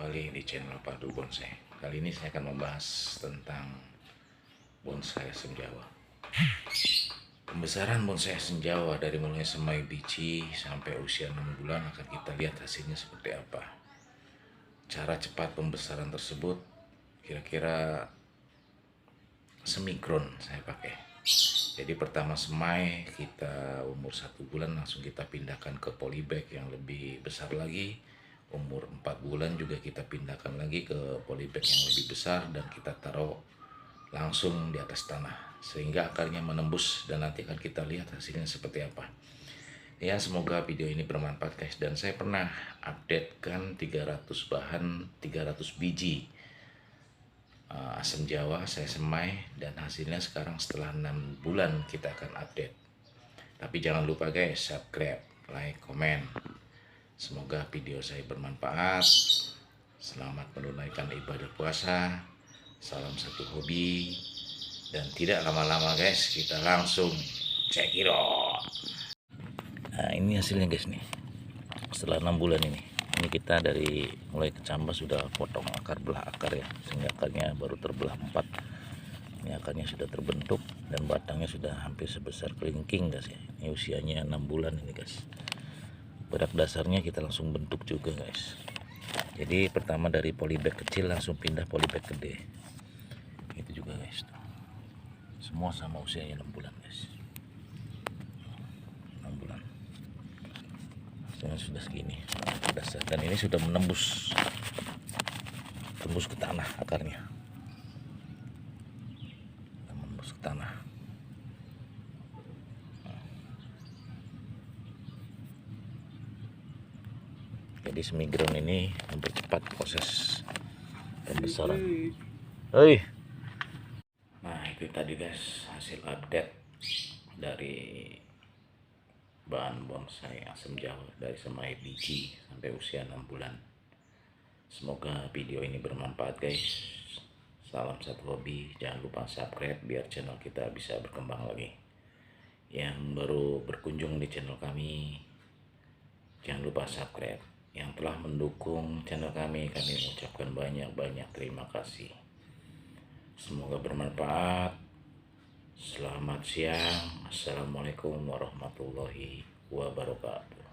Kembali di channel Padu Bonsai. Kali ini saya akan membahas tentang bonsai asam Jawa. Pembesaran bonsai asam Jawa dari mulai semai biji sampai usia 6 bulan akan kita lihat hasilnya seperti apa. Cara cepat pembesaran tersebut kira-kira semikron saya pakai. Jadi pertama semai kita umur 1 bulan langsung kita pindahkan ke polybag yang lebih besar lagi. Umur 4 bulan juga kita pindahkan lagi ke polybag yang lebih besar dan kita taruh langsung di atas tanah sehingga akarnya menembus, dan nanti akan kita lihat hasilnya seperti apa. Ya, semoga video ini bermanfaat guys. Dan saya pernah update kan 300 bahan 300 biji asam Jawa saya semai, dan hasilnya sekarang setelah 6 bulan kita akan update. Tapi jangan lupa guys, subscribe, like, komen. Semoga video saya bermanfaat. Selamat menunaikan ibadah puasa. Salam satu hobi. Dan tidak lama-lama guys, kita langsung check it out. Nah, ini hasilnya guys nih. Setelah 6 bulan ini kita dari mulai kecambah sudah potong akar, belah akar ya, sehingga akarnya baru terbelah 4. Ini akarnya sudah terbentuk dan batangnya sudah hampir sebesar kelingking guys ya. Ini usianya 6 bulan ini guys. Berat dasarnya kita langsung bentuk juga guys. Jadi pertama dari polybag kecil langsung pindah polybag gede. Itu juga guys tuh. Semua sama usianya 6 bulan guys. 6 bulan. Hasilnya sudah segini. Dasar, dan ini sudah tembus ke tanah akarnya. Menembus ke tanah. Jadi semigron ini mempercepat proses pembesaran. Hei. Nah, itu tadi guys hasil update dari bahan bonsai asam Jawa dari semai biji sampai usia 6 bulan. Semoga video ini bermanfaat guys. Salam satu hobi. Jangan lupa subscribe biar channel kita bisa berkembang lagi. Yang baru berkunjung di channel kami, jangan lupa subscribe. Yang telah mendukung channel kami mengucapkan banyak-banyak terima kasih. Semoga bermanfaat. Selamat siang. Assalamualaikum warahmatullahi wabarakatuh.